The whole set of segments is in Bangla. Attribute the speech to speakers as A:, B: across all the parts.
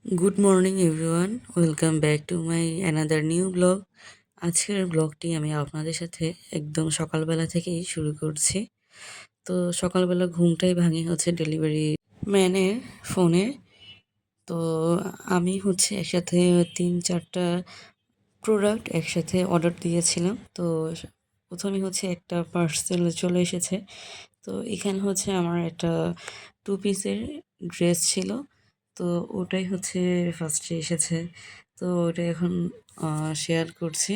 A: Good morning everyone, welcome back to my another new blog. আজকের ব্লগটি আমি আপনাদের সাথে একদম সকালবেলা থেকেই শুরু করছি। তো সকালবেলা ঘুমটাই ভাঙে হচ্ছে ডেলিভারি ম্যানের ফোনে। তো আমি হচ্ছে একসাথে ৩-৪টা প্রোডাক্ট একসাথে অর্ডার দিয়েছিলাম। তো প্রথমে হচ্ছে একটা পার্সেল চলে এসেছে। তো এখানে হচ্ছে আমার একটা 2 পিসের ড্রেস ছিল। তো ওটাই হচ্ছে ফার্স্টে এসেছে। তো ওটা এখন শেয়ার করছি।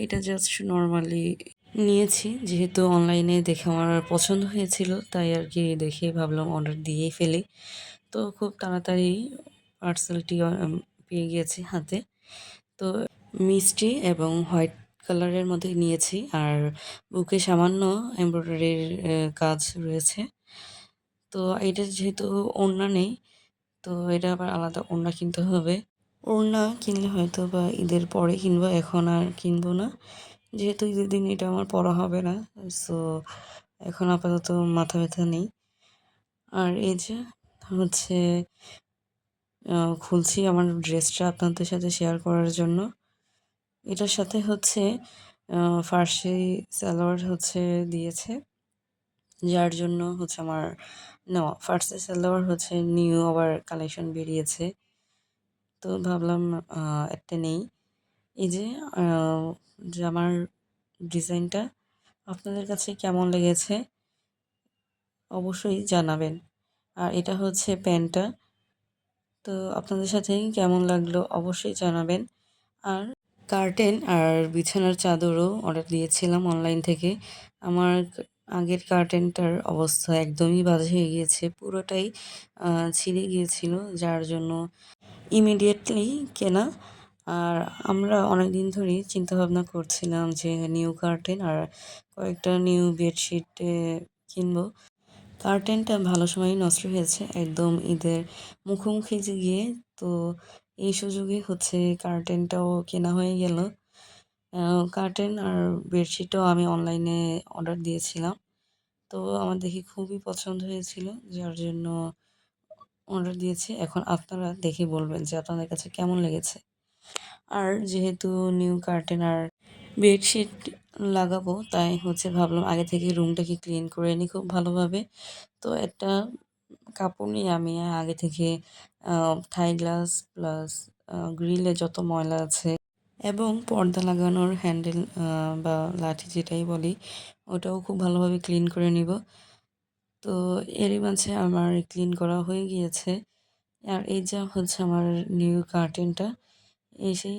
A: এটা জাস্ট নরমালি নিয়েছি। যেহেতু অনলাইনে দেখে আমার পছন্দ হয়েছিল, তাই আরকি দেখে ভাবলাম অর্ডার দিয়েই ফেলি। তো খুব তাড়াতাড়ি পার্সেলটি পেয়ে গিয়েছি হাতে। তো মিষ্টি এবং হোয়াইট কালারের মধ্যে নিয়েছি। আর বুকে সামান্য এমব্রয়ডারির কাজ রয়েছে। তো এটা যেহেতু ওড়না নেই, তো এটা আবার আলাদা ওড়না কিনতে হবে। ওড়না কিনলে হয়তোবা ঈদের পরে কিনবো, এখন আর কিনবো না। যেহেতু ঈদের দিন এটা আমার পরা হবে না। সো এখন আপাতত মাথা ব্যথা নেই। আর এই যে হচ্ছে খুলছি আমার ড্রেসটা আপনাদের সাথে শেয়ার করার জন্য। এটার সাথে হচ্ছে ফার্সি সালোয়ার হচ্ছে দিয়েছে। যার জন্য হচ্ছে আমার নেওয়া। ফার্সি সালোয়ার হচ্ছে নিউ আবার কালেকশন বেরিয়েছে। তো ভাবলাম আ একটা নেই। এই যে আ জামার ডিজাইনটা আপনাদের কাছে কেমন লেগেছে অবশ্যই জানাবেন। আর এটা হচ্ছে প্যান্টটা। তো আপনাদের সাথে কেমন লাগলো অবশ্যই জানাবেন। আর কার্টেন আর বিছানার চাদরও অর্ডার দিয়েছিলাম অনলাইন থেকে। আমার আগের কার্টেনটার অবস্থা একদমই বাজে হয়ে গিয়েছে। পুরোটাই ছিঁড়ে গিয়েছিল, যার জন্য ইমিডিয়েটলি কেনা। আর আমরা অনেকদিন ধরেই চিন্তাভাবনা করছিলাম যে নিউ কার্টেন আর কয়েকটা নিউ বেডশিট কিনবো। কার্টেনটা ভালো সময়ই নষ্ট হয়েছে একদম ঈদের মুখোমুখি যে গিয়ে। তো এই সুযোগে হচ্ছে কার্টেনটাও কেনা হয়ে গেল। কার্টেন আর বেডশিটও আমি অনলাইনে অর্ডার দিয়েছিলাম। তো আমার দেখে খুবই পছন্দ হয়েছিল, যার জন্য অর্ডার দিয়েছি। এখন আপনারা দেখে বলবেন যে আপনাদের কাছে কেমন লেগেছে। আর যেহেতু নিউ কার্টেন আর বেডশিট লাগাবো, তাই হচ্ছে ভাবলাম আগে থেকে রুমটাকে ক্লিন করে নিই খুব ভালোভাবে। তো একটা কাপড় নিয়ে আমি আগে থেকে থাই গ্লাস প্লাস গ্রিলে যত ময়লা আছে এবং পর্দা লাগানোর হ্যান্ডেল বা লাঠি যেটাই বলি, ওটাও খুব ভালোভাবে ক্লিন করে নিব। তো এরই মাঝে আমার ক্লিন করা হয়ে গিয়েছে। আর এই যা হচ্ছে আমার নিউ কার্টেনটা এসেই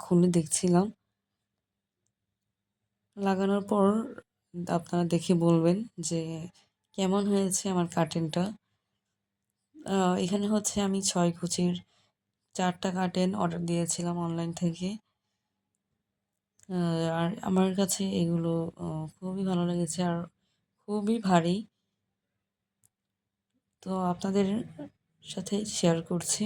A: খুলে দেখছিলাম। লাগানোর পর আপনারা দেখে বলবেন যে কেমন হয়েছে আমার কার্টেনটা। এখানে হচ্ছে আমি ৬ কুচির ৪ টা কার্টেন অর্ডার দিয়েছিলাম অনলাইন থেকে। আ আর আমার কাছে এগুলো খুবই ভালো লেগেছে আর খুবই ভারী। তো আপনাদের সাথে শেয়ার করছি।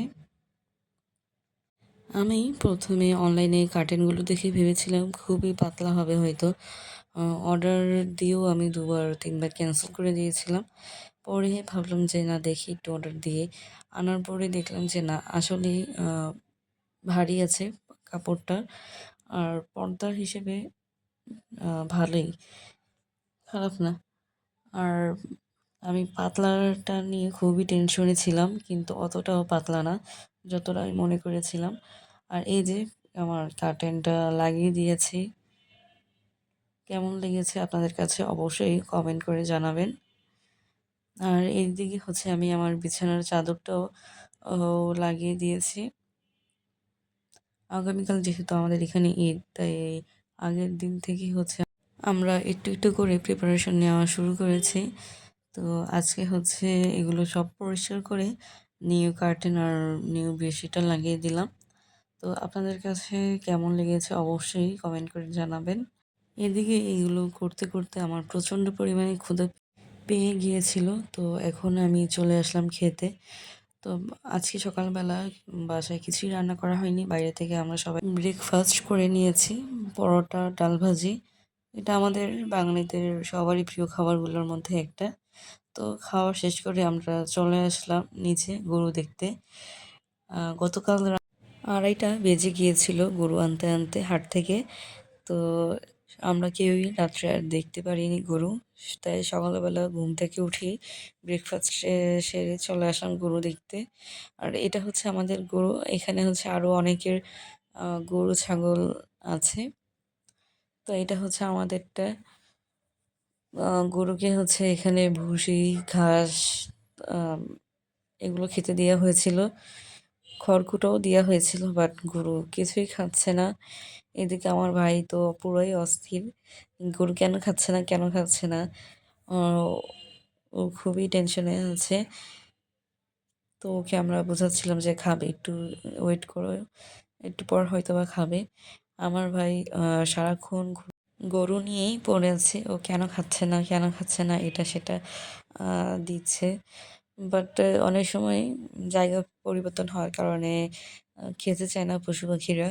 A: আমি ১ম এ অনলাইনে কার্টেনগুলো দেখে ভেবেছিলাম খুবই পাতলা হবে হয়তো। আ অর্ডার দিয়েও আমি ২ বার ৩ বার ক্যানসেল করে দিয়েছিলাম। পরে ভাবলাম যে না, দেখি একটু অর্ডার দিয়ে। আনার পরে দেখলাম যে না, আসলেই ভারী আছে কাপড়টা। আর পর্দার হিসেবে ভালোই, খারাপ না। আর আমি পাতলাটা নিয়ে খুবই টেনশনে ছিলাম, কিন্তু অতটাও পাতলা না যতটা আমি মনে করেছিলাম। আর এই যে আমার কার্টেনটা লাগিয়ে দিয়েছি। কেমন লেগেছে আপনাদের কাছে অবশ্যই কমেন্ট করে জানাবেন। আর এইদিকে হচ্ছে আমি আমার বিছানার চাদরটাও ও লাগিয়ে দিয়েছি। আগামীকাল যেহেতু আমাদের এখানে ঈদ, তাই আগের দিন থেকেই হচ্ছে আমরা একটু, একটু করে প্রিপারেশন নেওয়া শুরু করেছি। তো আজকে হচ্ছে এগুলো সব পরিষ্কার করে নিউ কার্টেন আর নিউ বেডশিটটা লাগিয়ে দিলাম। তো আপনাদের কাছে কেমন লেগেছে অবশ্যই কমেন্ট করে জানাবেন। এদিকে এগুলো করতে, করতে আমার প্রচণ্ড পরিমাণে ক্ষুধা পেয়ে গিয়েছিল। তো এখন আমি চলে আসলাম খেতে। তো আজকে সকালবেলা বাসায় কিছুই রান্না করা হয়নি। বাইরে থেকে আমরা সবাই ব্রেকফাস্ট করে নিয়েছি। পরোটা, ডাল ভাজি। এটা আমাদের বাঙালিদের সবারই প্রিয় খাবারগুলোর মধ্যে একটা। তো খাওয়া শেষ করে আমরা চলে আসলাম নিচে গরু দেখতে। গতকাল 2:30 বেজে গিয়েছিল গরু আনতে আনতে হাট থেকে। তো আমরা কেউই রাত্রে আর দেখতে পারিনি গরু। তাই সকালবেলা ঘুম থেকে উঠেই ব্রেকফাস্ট সেরে চলে আসলাম গরু দেখতে। আর এটা হচ্ছে আমাদের গরু। এখানে হচ্ছে আরও অনেকের গরু ছাগল আছে। তো এটা হচ্ছে আমাদেরটা। গরুকে হচ্ছে এখানে ভুসি, ঘাস আম এগুলো খেতে দেয়া হয়েছিল। খড়কুটোও দেয়া হয়েছিল বাট গরু কিছুই খাচ্ছে না। এদিকে আমার ভাই তো পুরাই অস্থির। গরু কেন খাচ্ছে না, কেন খাচ্ছে না? অ ও খুবই টেনশনে আছে। তো ওকে আমরা বোঝাচ্ছিলাম যে, "খাবে, একটু ওয়েট করো। একটু পর হয়তোবা খাবে।" আমার ভাই সারাক্ষণ গরু নিয়েই পড়ে আছে। ও কেন খাচ্ছে না, কেন খাচ্ছে না, এটা সেটা আ দিচ্ছে। বাট অনেক সময় জায়গা পরিবর্তন হওয়ার কারণে খেতে চায় না পশু পাখিরা।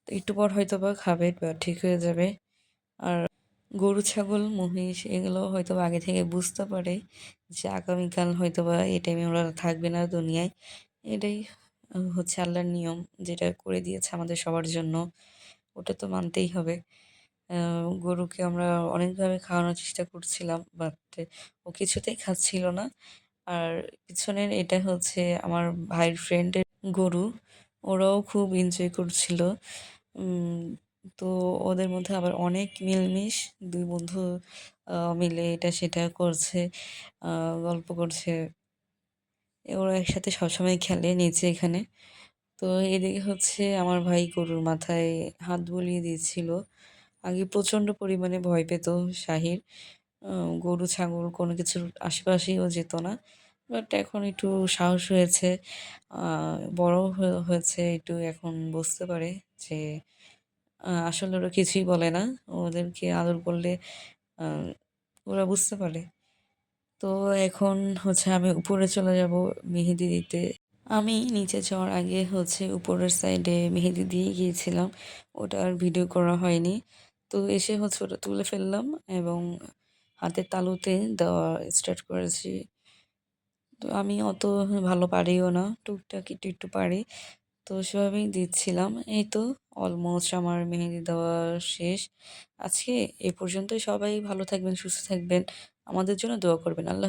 A: তো একটু পর হয়তোবা খাবে বা ঠিক হয়ে যাবে। আর গরু, ছাগল, মহিষ এগুলো হয়তোবা আগে থেকে বুঝতে পারে যে আগামীকাল হয়তোবা এই টাইমে ওরা থাকবে না দুনিয়ায়। এটাই হচ্ছে আল্লাহর নিয়ম, যেটা করে দিয়েছে আমাদের সবার জন্য। ওটা তো মানতেই হবে। আ গরুকে আমরা অনেকভাবে খাওয়ানোর চেষ্টা করছিলাম বাট ও কিছুতেই খাচ্ছিল না। আর পিছনের এটা হচ্ছে আমার ভাইয়ের ফ্রেন্ডের গরু। ওরাও খুব এনজয় করছিল। উম তো ওদের মধ্যে আবার অনেক মিলমিশ। ২ বন্ধু মিলে এটা সেটা করছে, আ গল্প করছে। ওরা একসাথে সবসময় খেলে নিচে এখানে। তো এদিকে হচ্ছে আমার ভাই গরুর মাথায় হাত বুলিয়ে দিচ্ছিল। আগে প্রচণ্ড পরিমাণে ভয় পেত শাহির। আ গরু, ছাগল কোনো কিছুর আশেপাশেও যেত না। বাট এখন একটু সাহস হয়েছে। আ বড় হয়েছে একটু, এখন বুঝতে পারে যে আসলে ওরা কিছুই বলে না। ওদেরকে আদর করলে আ ওরা বুঝতে পারে। তো এখন হচ্ছে আমি উপরে চলে যাব মেহেদি দিতে। আমি নিচে যাওয়ার আগে হচ্ছে উপরের সাইডে মেহেদি দিয়ে গিয়েছিলাম। ওটা আর ভিডিও করা হয়নি। তো এসে হচ্ছে ওটা তুলে ফেললাম এবং হাতের তালুতে দেওয়া স্টার্ট করেছি। তো আমি অত ভালো পারিও না। টুকটাক একটু, একটু পারি। তো সেভাবেই দিচ্ছিলাম। এই তো অলমোস্ট আমার মেহেদি দেওয়া শেষ। আজকে এ পর্যন্তই। সবাই ভালো থাকবেন, সুস্থ থাকবেন। আমাদের জন্য দোয়া করবেন। আল্লাহ